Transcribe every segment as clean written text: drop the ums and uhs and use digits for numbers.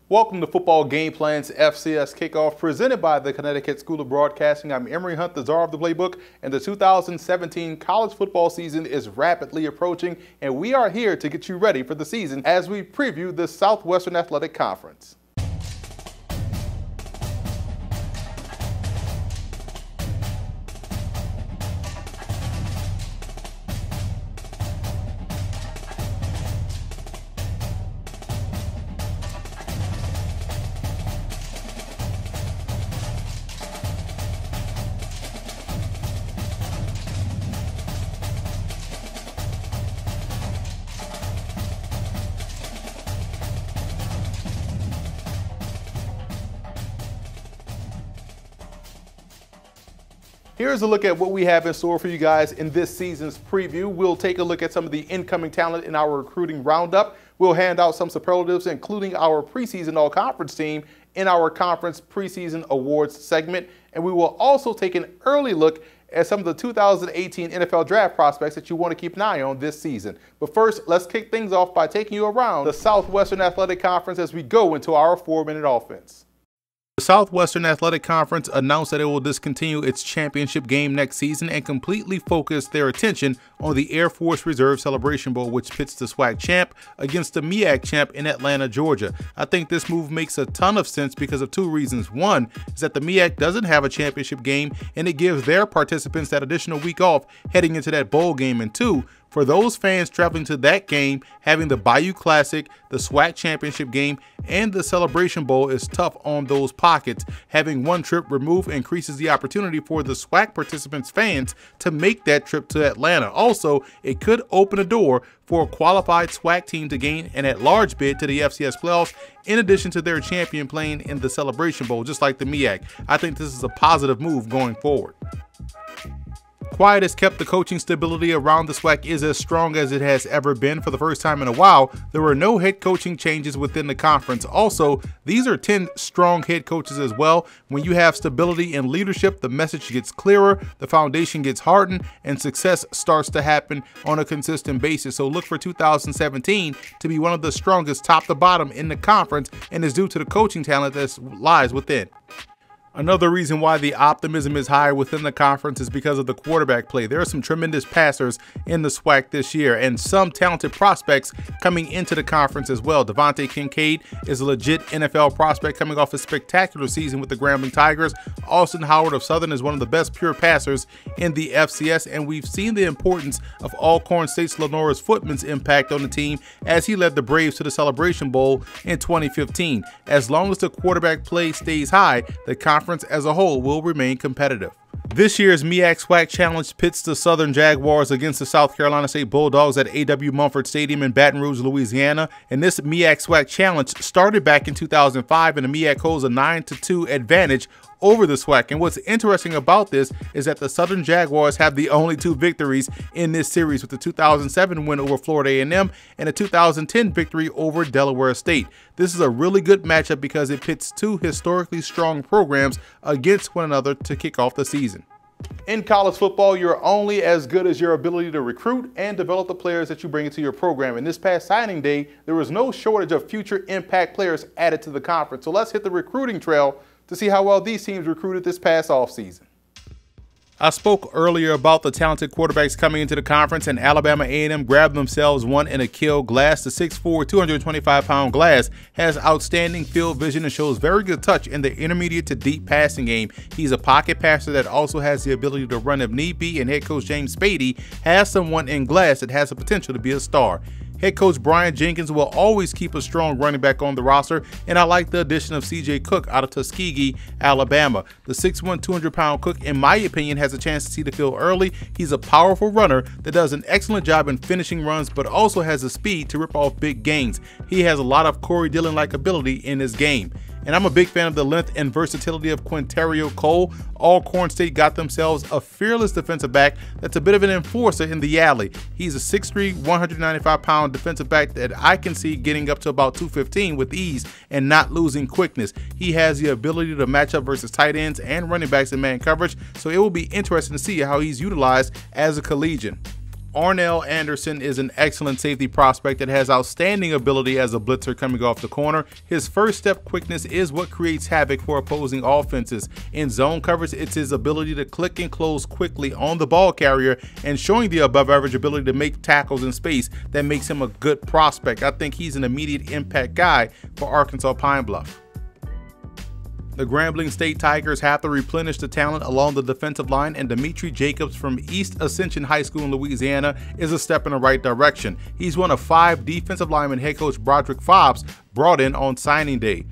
Welcome to Football Game Plan's FCS Kickoff, presented by the Connecticut School of Broadcasting. I'm Emory Hunt, the czar of the playbook, and the 2017 college football season is rapidly approaching, and we are here to get you ready for the season as we preview the Southwestern Athletic Conference. Here's a look at what we have in store for you guys in this season's preview. We'll take a look at some of the incoming talent in our recruiting roundup. We'll hand out some superlatives, including our preseason all-conference team in our conference preseason awards segment. And we will also take an early look at some of the 2018 NFL draft prospects that you want to keep an eye on this season. But first, let's kick things off by taking you around the Southwestern Athletic Conference as we go into our 4-minute offense. The Southwestern Athletic Conference announced that it will discontinue its championship game next season and completely focus their attention on the Air Force Reserve Celebration Bowl, which pits the SWAC champ against the MEAC champ in Atlanta, Georgia. I think this move makes a ton of sense because of two reasons. One is that the MEAC doesn't have a championship game, and it gives their participants that additional week off heading into that bowl game. And two, for those fans traveling to that game, having the Bayou Classic, the SWAC Championship game, and the Celebration Bowl is tough on those pockets. Having one trip removed increases the opportunity for the SWAC participants' fans to make that trip to Atlanta. Also, it could open a door for a qualified SWAC team to gain an at-large bid to the FCS playoffs, in addition to their champion playing in the Celebration Bowl, just like the MEAC. I think this is a positive move going forward. Quiet has kept the coaching stability around the SWAC is as strong as it has ever been. For the first time in a while, there were no head coaching changes within the conference. Also, these are 10 strong head coaches as well. When you have stability in leadership, the message gets clearer, the foundation gets hardened, and success starts to happen on a consistent basis. So look for 2017 to be one of the strongest top to bottom in the conference, and is due to the coaching talent that lies within. Another reason why the optimism is higher within the conference is because of the quarterback play. There are some tremendous passers in the SWAC this year and some talented prospects coming into the conference as well. Devontae Kincaid is a legit NFL prospect coming off a spectacular season with the Grambling Tigers. Austin Howard of Southern is one of the best pure passers in the FCS, and we've seen the importance of Alcorn State's Lenora's Footman's impact on the team as he led the Braves to the Celebration Bowl in 2015. As long as the quarterback play stays high, the conference as a whole will remain competitive. This year's MEAC SWAC Challenge pits the Southern Jaguars against the South Carolina State Bulldogs at A.W. Mumford Stadium in Baton Rouge, Louisiana. And this MEAC SWAC Challenge started back in 2005, and the MEAC holds a 9-2 advantage over the SWAC. And what's interesting about this is that the Southern Jaguars have the only 2 victories in this series, with the 2007 win over Florida A&M and a 2010 victory over Delaware State. This is a really good matchup because it pits 2 historically strong programs against one another to kick off the season. In college football, you're only as good as your ability to recruit and develop the players that you bring into your program. And this past signing day, there was no shortage of future impact players added to the conference. So let's hit the recruiting trail to see how well these teams recruited this past offseason. I spoke earlier about the talented quarterbacks coming into the conference, and Alabama A&M grabbed themselves one in Akil Glass. The 6'4", 225-pound Glass has outstanding field vision and shows very good touch in the intermediate to deep passing game. He's a pocket passer that also has the ability to run if need be, and head coach James Spady has someone in Glass that has the potential to be a star. Head coach Brian Jenkins will always keep a strong running back on the roster, and I like the addition of C.J. Cook out of Tuskegee, Alabama. The 6'1", 200-pound Cook, in my opinion, has a chance to see the field early. He's a powerful runner that does an excellent job in finishing runs, but also has the speed to rip off big gains. He has a lot of Corey Dillon-like ability in his game. And I'm a big fan of the length and versatility of Quinterio Cole. Alcorn State got themselves a fearless defensive back that's a bit of an enforcer in the alley. He's a 6'3", 195-pound defensive back that I can see getting up to about 215 with ease and not losing quickness. He has the ability to match up versus tight ends and running backs in man coverage, so it will be interesting to see how he's utilized as a collegian. Arnell Anderson is an excellent safety prospect that has outstanding ability as a blitzer coming off the corner. His first step quickness is what creates havoc for opposing offenses. In zone coverage, it's his ability to click and close quickly on the ball carrier and showing the above average ability to make tackles in space that makes him a good prospect. I think he's an immediate impact guy for Arkansas Pine Bluff. The Grambling State Tigers have to replenish the talent along the defensive line, and Dimitri Jacobs from East Ascension High School in Louisiana is a step in the right direction. He's one of 5 defensive linemen head coach Broderick Fobbs brought in on signing day.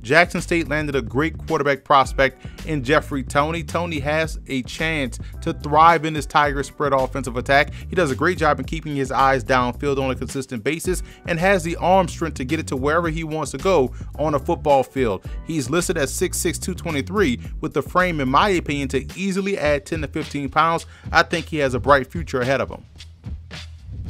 Jackson State landed a great quarterback prospect in Jeffrey Toney. Toney has a chance to thrive in this Tiger spread offensive attack. He does a great job in keeping his eyes downfield on a consistent basis and has the arm strength to get it to wherever he wants to go on a football field. He's listed at 6'6", 223 with the frame, in my opinion, to easily add 10 to 15 pounds. I think he has a bright future ahead of him.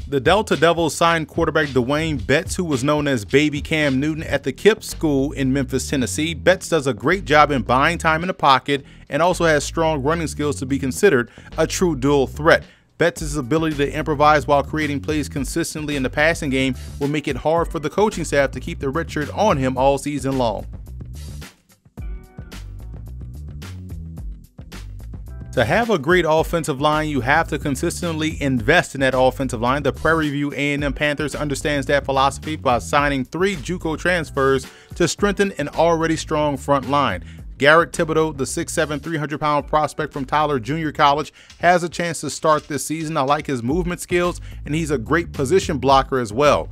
The Delta Devils signed quarterback Dewayne Betts, who was known as Baby Cam Newton, at the KIPP School in Memphis, Tennessee. Betts does a great job in buying time in the pocket and also has strong running skills to be considered a true dual threat. Betts' ability to improvise while creating plays consistently in the passing game will make it hard for the coaching staff to keep the red shirt on him all season long. To have a great offensive line, you have to consistently invest in that offensive line. The Prairie View A&M Panthers understands that philosophy by signing 3 JUCO transfers to strengthen an already strong front line. Garrett Thibodeau, the 6'7", 300-pound prospect from Tyler Junior College, has a chance to start this season. I like his movement skills, and he's a great position blocker as well.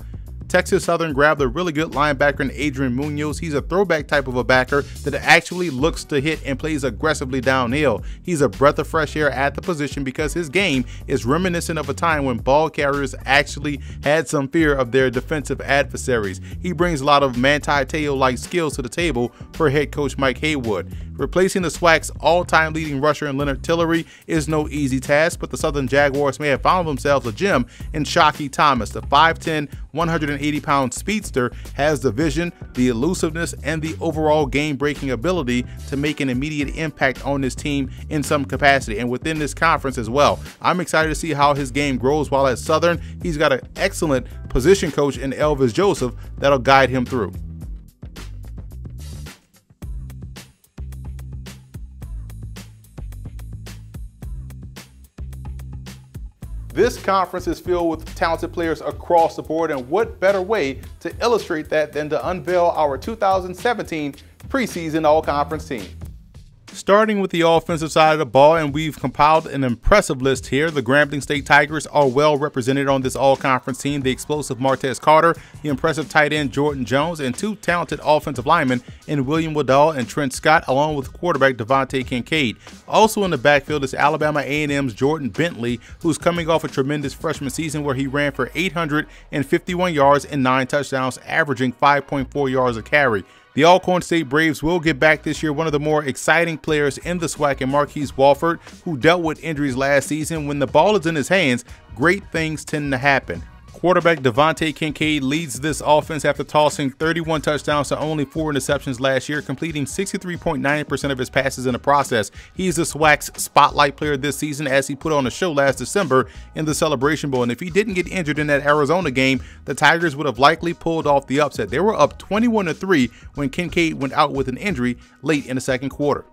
Texas Southern grabbed a really good linebacker in Adrian Munoz. He's a throwback type of a backer that actually looks to hit and plays aggressively downhill. He's a breath of fresh air at the position because his game is reminiscent of a time when ball carriers actually had some fear of their defensive adversaries. He brings a lot of Manti Te'o-like skills to the table for head coach Mike Haywood. Replacing the SWAC's all-time leading rusher in Leonard Tillery is no easy task, but the Southern Jaguars may have found themselves a gem in Shykee Thomas. The 5'10", 180-pound speedster has the vision, the elusiveness, and the overall game-breaking ability to make an immediate impact on this team in some capacity and within this conference as well. I'm excited to see how his game grows while at Southern. He's got an excellent position coach in Elvis Joseph that'll guide him through. This conference is filled with talented players across the board, and what better way to illustrate that than to unveil our 2017 preseason all-conference team. Starting with the offensive side of the ball, and we've compiled an impressive list here. The Grambling State Tigers are well represented on this all-conference team. The explosive Martez Carter, the impressive tight end Jordan Jones, and 2 talented offensive linemen in William Waddell and Trent Scott, along with quarterback Devontae Kincaid. Also in the backfield is Alabama A&M's Jordan Bentley, who's coming off a tremendous freshman season where he ran for 851 yards and 9 touchdowns, averaging 5.4 yards a carry. The Alcorn State Braves will get back this year one of the more exciting players in the SWAC in Marquise Walford, who dealt with injuries last season. When the ball is in his hands, great things tend to happen. Quarterback Devontae Kincaid leads this offense after tossing 31 touchdowns to only 4 interceptions last year, completing 63.9% of his passes in the process. He's the SWAC's spotlight player this season, as he put on a show last December in the Celebration Bowl. And if he didn't get injured in that Arizona game, the Tigers would have likely pulled off the upset. They were up 21-3 when Kincaid went out with an injury late in the second quarter.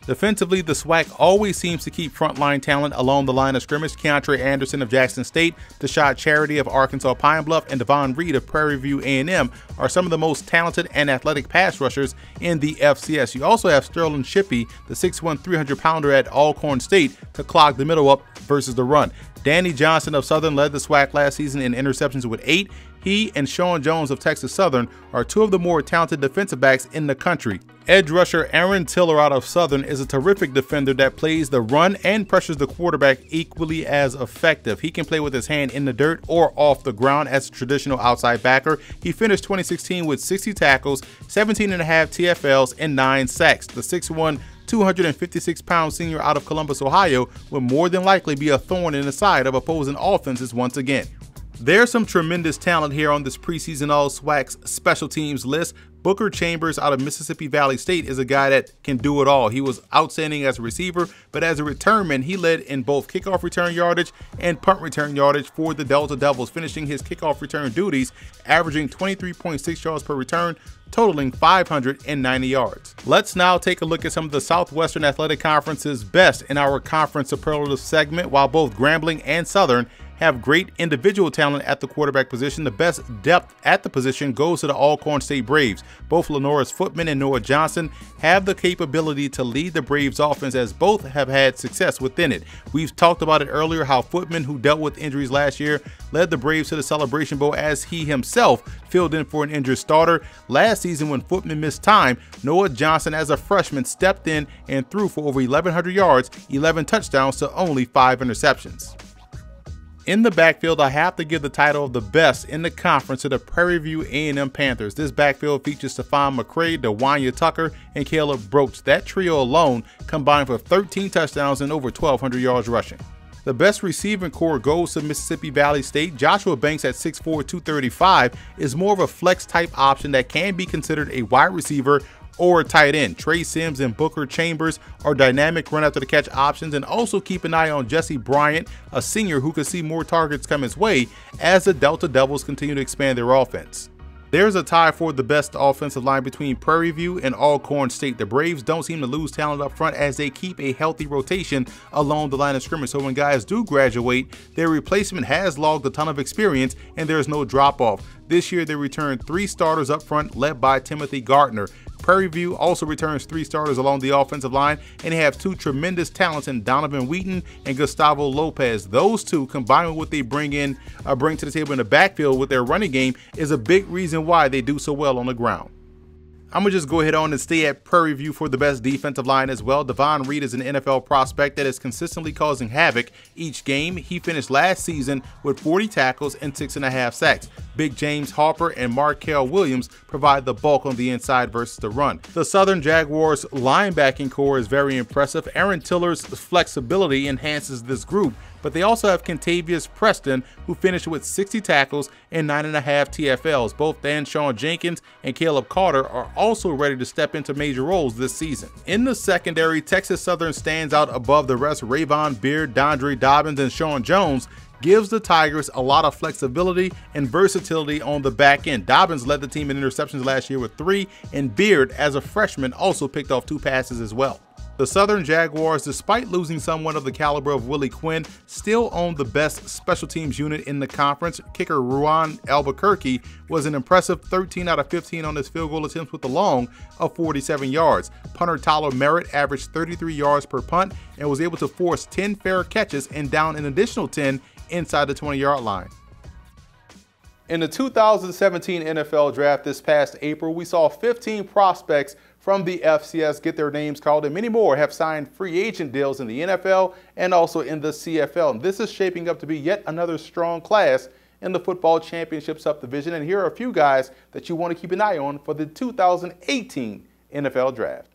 Defensively, the SWAC always seems to keep frontline talent along the line of scrimmage. Keontre Anderson of Jackson State, Tashad Charity of Arkansas Pine Bluff, and Devon Reed of Prairie View A&M are some of the most talented and athletic pass rushers in the FCS. You also have Sterling Shippey, the 6'1", 300-pounder at Alcorn State, to clog the middle up versus the run. Danny Johnson of Southern led the SWAC last season in interceptions with 8. He and Sean Jones of Texas Southern are 2 of the more talented defensive backs in the country. Edge rusher Aaron Tiller out of Southern is a terrific defender that plays the run and pressures the quarterback equally as effective. He can play with his hand in the dirt or off the ground as a traditional outside backer. He finished 2016 with 60 tackles, 17.5 TFLs, and 9 sacks. The 6'1", 256-pound senior out of Columbus, Ohio, will more than likely be a thorn in the side of opposing offenses once again. There's some tremendous talent here on this preseason All-SWAC's special teams list. Booker Chambers out of Mississippi Valley State is a guy that can do it all. He was outstanding as a receiver, but as a returnman, he led in both kickoff return yardage and punt return yardage for the Delta Devils, finishing his kickoff return duties, averaging 23.6 yards per return, totaling 590 yards. Let's now take a look at some of the Southwestern Athletic Conference's best in our conference superlative segment. While both Grambling and Southern have great individual talent at the quarterback position, the best depth at the position goes to the Alcorn State Braves. Both Lenoris Footman and Noah Johnson have the capability to lead the Braves offense, as both have had success within it. We've talked about it earlier how Footman, who dealt with injuries last year, led the Braves to the Celebration Bowl as he himself filled in for an injured starter. Last season, when Footman missed time, Noah Johnson as a freshman stepped in and threw for over 1,100 yards, 11 touchdowns to only 5 interceptions. In the backfield, I have to give the title of the best in the conference to the Prairie View A&M Panthers. This backfield features Stephon McCray, DeWanya Tucker, and Caleb Broach. That trio alone combined for 13 touchdowns and over 1,200 yards rushing. The best receiving core goes to Mississippi Valley State. Joshua Banks at 6'4", 235 is more of a flex type option that can be considered a wide receiver or a tight end. Trey Sims and Booker Chambers are dynamic run after the catch options, and also keep an eye on Jesse Bryant, a senior who could see more targets come his way as the Delta Devils continue to expand their offense. There's a tie for the best offensive line between Prairie View and Alcorn State. The Braves don't seem to lose talent up front as they keep a healthy rotation along the line of scrimmage. So when guys do graduate, their replacement has logged a ton of experience and there's no drop off. This year they returned 3 starters up front led by Timothy Gardner. Prairie View also returns 3 starters along the offensive line, and they have 2 tremendous talents in Donovan Wheaton and Gustavo Lopez. Those 2, combined with what they bring to the table in the backfield with their running game, is a big reason why they do so well on the ground. I'm going to just go ahead on and stay at Prairie View for the best defensive line as well. Devon Reed is an NFL prospect that is consistently causing havoc each game. He finished last season with 40 tackles and 6.5 sacks. Big James Harper and Markel Williams provide the bulk on the inside versus the run. The Southern Jaguars linebacking core is very impressive. Aaron Tiller's flexibility enhances this group, but they also have Kentavious Preston, who finished with 60 tackles and 9.5 TFLs. Both Danshawn Jenkins and Caleb Carter are also ready to step into major roles this season. In the secondary, Texas Southern stands out above the rest. Rayvon Beard, Dondre Dobbins, and Sean Jones gives the Tigers a lot of flexibility and versatility on the back end. Dobbins led the team in interceptions last year with 3, and Beard, as a freshman, also picked off 2 passes as well. The Southern Jaguars, despite losing someone of the caliber of Willie Quinn, still own the best special teams unit in the conference. Kicker Ruan Albuquerque was an impressive 13 out of 15 on his field goal attempts with a long of 47 yards. Punter Tyler Merritt averaged 33 yards per punt and was able to force 10 fair catches and down an additional 10 inside the 20-yard line. In the 2017 NFL Draft this past April, we saw 15 prospects from the FCS get their names called, and many more have signed free agent deals in the NFL and also in the CFL. And this is shaping up to be yet another strong class in the football championship subdivision. And here are a few guys that you want to keep an eye on for the 2018 NFL Draft.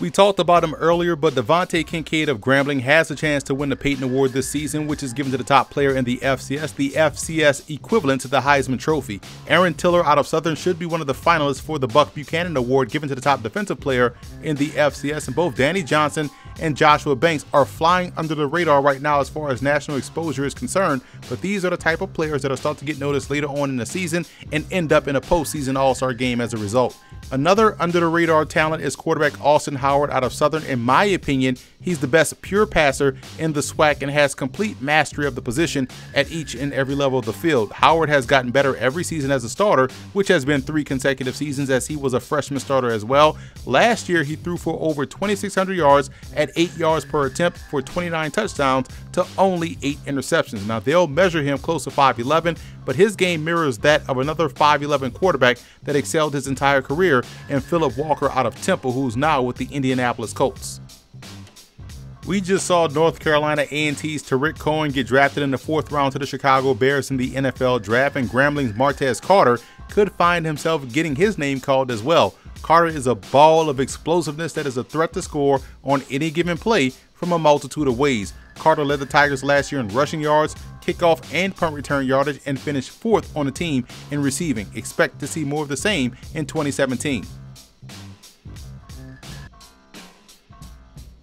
We talked about him earlier, but Devontae Kincaid of Grambling has a chance to win the Peyton Award this season, which is given to the top player in the FCS equivalent to the Heisman Trophy. Aaron Tiller out of Southern should be one of the finalists for the Buck Buchanan Award given to the top defensive player in the FCS, and both Danny Johnson and Joshua Banks are flying under the radar right now as far as national exposure is concerned, but these are the type of players that are starting to get noticed later on in the season and end up in a postseason All-Star game as a result. Another under-the-radar talent is quarterback Austin Howard out of Southern. In my opinion, he's the best pure passer in the SWAC and has complete mastery of the position at each and every level of the field. Howard has gotten better every season as a starter, which has been 3 consecutive seasons as he was a freshman starter as well. Last year, he threw for over 2,600 yards at 8 yards per attempt for 29 touchdowns to only 8 interceptions. Now, they'll measure him close to 5'11", but his game mirrors that of another 5'11" quarterback that excelled his entire career, and Phillip Walker out of Temple, who's now with the Indianapolis Colts. We just saw North Carolina A&T's Tariq Cohen get drafted in the 4th round to the Chicago Bears in the NFL Draft, and Grambling's Martez Carter could find himself getting his name called as well. Carter is a ball of explosiveness that is a threat to score on any given play from a multitude of ways. Carter led the Tigers last year in rushing yards, kickoff, and punt return yardage and finished 4th on the team in receiving. Expect to see more of the same in 2017.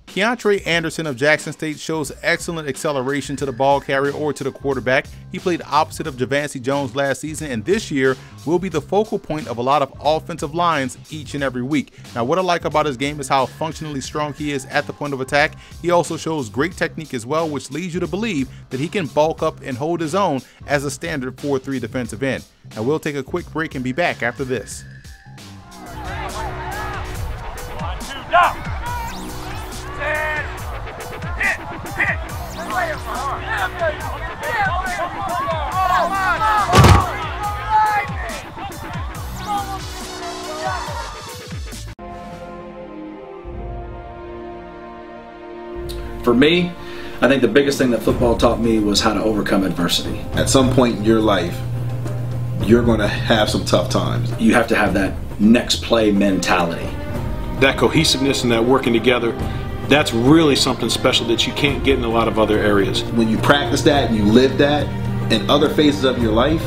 Keontre Anderson of Jackson State shows excellent acceleration to the ball carrier or to the quarterback. He played opposite of Javancy Jones last season, and this year will be the focal point of a lot of offensive lines each and every week. Now, what I like about his game is how functionally strong he is at the point of attack. He also shows great technique as well, which leads you to believe that he can bulk up and hold his own as a standard 4-3 defensive end. Now, we'll take a quick break and be back after this. For me, I think the biggest thing that football taught me was how to overcome adversity. At some point in your life, you're going to have some tough times. You have to have that next play mentality. That cohesiveness and that working together, that's really something special that you can't get in a lot of other areas. When you practice that and you live that in other phases of your life,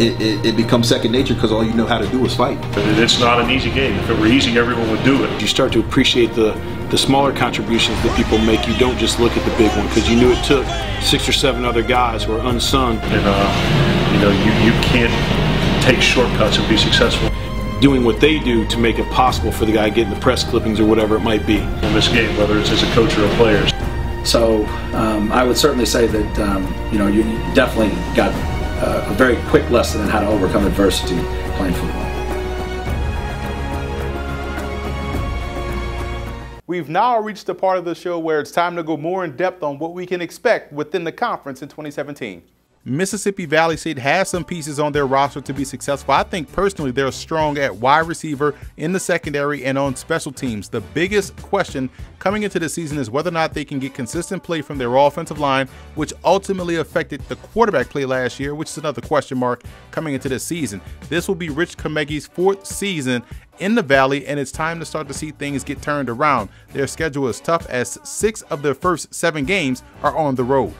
it becomes second nature because all you know how to do is fight. It's not an easy game. If it were easy, everyone would do it. You start to appreciate the smaller contributions that people make. You don't just look at the big one because you knew it took 6 or 7 other guys who are unsung. And you can't take shortcuts and be successful. Doing what they do to make it possible for the guy getting the press clippings or whatever it might be. In this game, whether it's as a coach or a player. So I would certainly say that you definitely got a very quick lesson in how to overcome adversity playing football. We've now reached the part of the show where it's time to go more in depth on what we can expect within the conference in 2017. Mississippi Valley State has some pieces on their roster to be successful. I think personally they're strong at wide receiver, in the secondary, and on special teams. The biggest question coming into the season is whether or not they can get consistent play from their offensive line, which ultimately affected the quarterback play last year, which is another question mark coming into this season. This will be Rich Komege's 4th season in the Valley, and it's time to start to see things get turned around. Their schedule is tough as 6 of their first 7 games are on the road.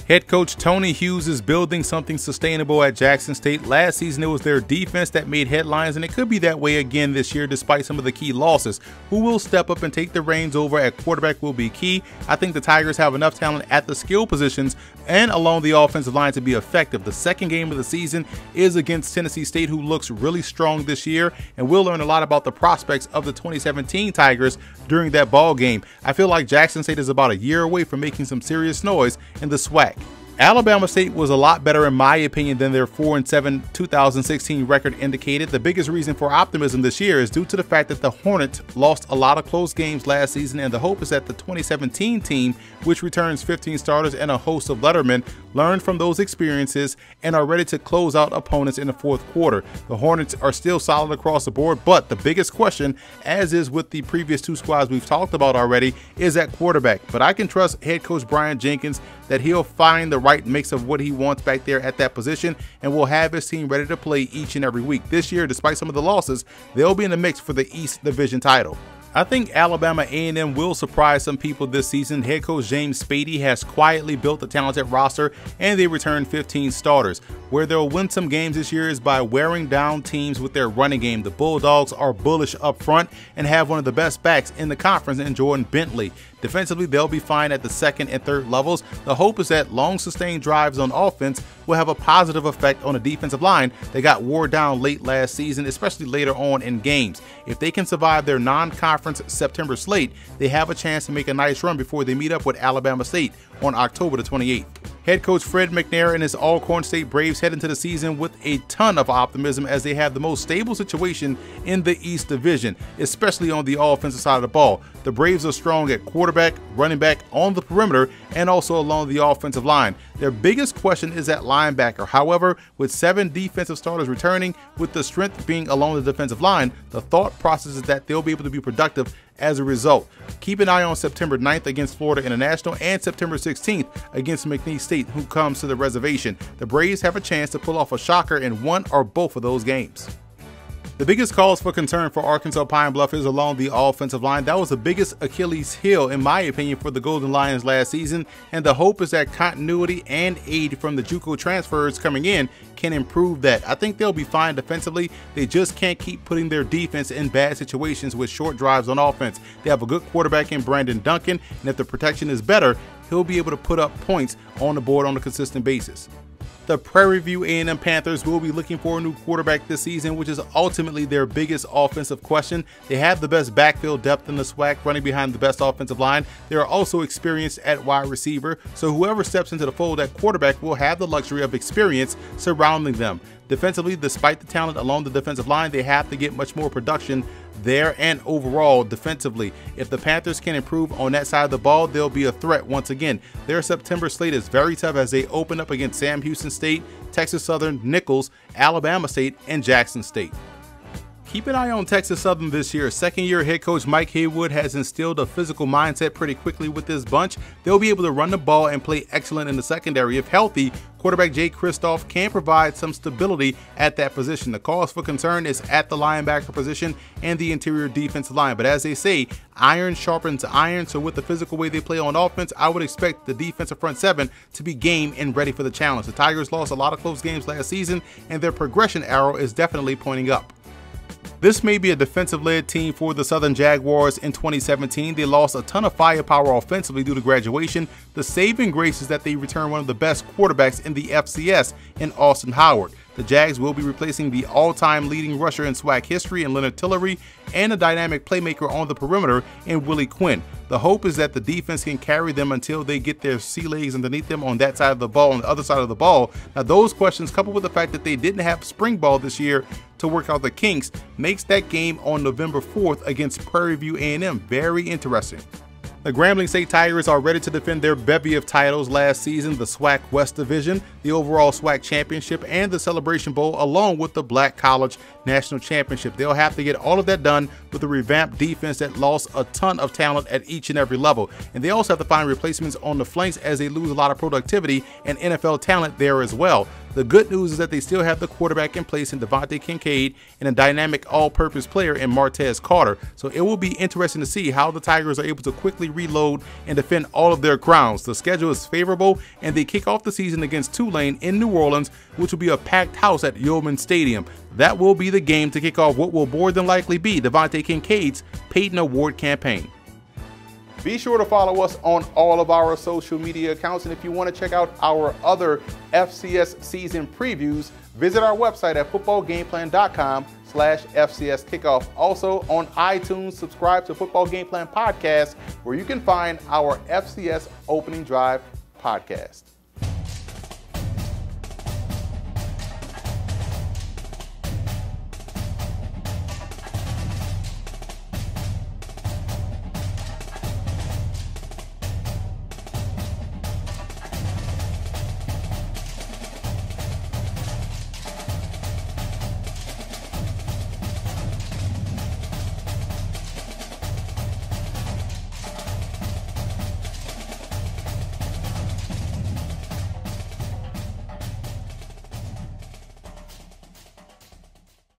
Head coach Tony Hughes is building something sustainable at Jackson State. Last season, it was their defense that made headlines, and it could be that way again this year despite some of the key losses. Who will step up and take the reins over at quarterback will be key. I think the Tigers have enough talent at the skill positions and along the offensive line to be effective. The second game of the season is against Tennessee State, who looks really strong this year, and we'll learn a lot about the prospects of the 2017 Tigers during that ball game. I feel like Jackson State is about a year away from making some serious noise in the SWAC. Alabama State was a lot better in my opinion than their 4-7 2016 record indicated. The biggest reason for optimism this year is due to the fact that the Hornets lost a lot of close games last season, and the hope is that the 2017 team, which returns 15 starters and a host of lettermen, learned from those experiences and are ready to close out opponents in the 4th quarter. The Hornets are still solid across the board, but the biggest question, as is with the previous 2 squads we've talked about already, is at quarterback. But I can trust head coach Brian Jenkins that he'll find the right mix of what he wants back there at that position, and will have his team ready to play each and every week. This year, despite some of the losses, they'll be in the mix for the East Division title. I think Alabama A&M will surprise some people this season. Head coach James Spady has quietly built a talented roster, and they return 15 starters. Where they'll win some games this year is by wearing down teams with their running game. The Bulldogs are bullish up front and have one of the best backs in the conference in Jordan Bentley. Defensively, they'll be fine at the 2nd and 3rd levels. The hope is that long sustained drives on offense will have a positive effect on the defensive line that got wore down late last season, especially later on in games. If they can survive their non-conference September slate, they have a chance to make a nice run before they meet up with Alabama State on October the 28th. Head coach Fred McNair and his Alcorn State Braves head into the season with a ton of optimism as they have the most stable situation in the East Division, especially on the offensive side of the ball. The Braves are strong at quarterback, running back, on the perimeter, and also along the offensive line. Their biggest question is at linebacker. However, with 7 defensive starters returning, with the strength being along the defensive line, the thought process is that they'll be able to be productive as a result. Keep an eye on September 9th against Florida International and September 16th against McNeese State, who comes to the reservation. The Braves have a chance to pull off a shocker in one or both of those games. The biggest cause for concern for Arkansas Pine Bluff is along the offensive line. That was the biggest Achilles heel, in my opinion, for the Golden Lions last season, and the hope is that continuity and aid from the JUCO transfers coming in can improve that. I think they'll be fine defensively. They just can't keep putting their defense in bad situations with short drives on offense. They have a good quarterback in Brandon Duncan, and if the protection is better, he'll be able to put up points on the board on a consistent basis. The Prairie View A&M Panthers will be looking for a new quarterback this season, which is ultimately their biggest offensive question. They have the best backfield depth in the SWAC, running behind the best offensive line. They are also experienced at wide receiver, so whoever steps into the fold at quarterback will have the luxury of experience surrounding them. Defensively, despite the talent along the defensive line, they have to get much more production there and overall defensively. If the Panthers can improve on that side of the ball, they'll be a threat once again. Their September slate is very tough as they open up against Sam Houston State, Texas Southern, Nicholls, Alabama State, and Jackson State. Keep an eye on Texas Southern this year. Second-year head coach Mike Haywood has instilled a physical mindset pretty quickly with this bunch. They'll be able to run the ball and play excellent in the secondary. If healthy, quarterback Jay Kristoff can provide some stability at that position. The cause for concern is at the linebacker position and the interior defensive line. But as they say, iron sharpens iron, so with the physical way they play on offense, I would expect the defensive front seven to be game and ready for the challenge. The Tigers lost a lot of close games last season, and their progression arrow is definitely pointing up. This may be a defensive-led team for the Southern Jaguars in 2017. They lost a ton of firepower offensively due to graduation. The saving grace is that they return one of the best quarterbacks in the FCS in Austin Howard. The Jags will be replacing the all-time leading rusher in SWAC history in Leonard Tillery and a dynamic playmaker on the perimeter in Willie Quinn. The hope is that the defense can carry them until they get their sea legs underneath them on that side of the ball, on the other side of the ball. Now, those questions, coupled with the fact that they didn't have spring ball this year to work out the kinks, makes that game on November 4th against Prairie View A&M very interesting. The Grambling State Tigers are ready to defend their bevy of titles last season, the SWAC West Division, the overall SWAC Championship, and the Celebration Bowl, along with the Black College National Championship. They'll have to get all of that done with a revamped defense that lost a ton of talent at each and every level. And they also have to find replacements on the flanks as they lose a lot of productivity and NFL talent there as well. The good news is that they still have the quarterback in place in Devontae Kincaid and a dynamic all-purpose player in Martez Carter. So it will be interesting to see how the Tigers are able to quickly reload and defend all of their grounds. The schedule is favorable, and they kick off the season against Tulane in New Orleans, which will be a packed house at Yeoman Stadium. That will be the game to kick off what will more than likely be Devontae Kincaid's Peyton Award campaign. Be sure to follow us on all of our social media accounts, and if you want to check out our other FCS season previews, visit our website at footballgameplan.com/FCS Kickoff. Also on iTunes, subscribe to Football Game Plan Podcast, where you can find our FCS Opening Drive podcast.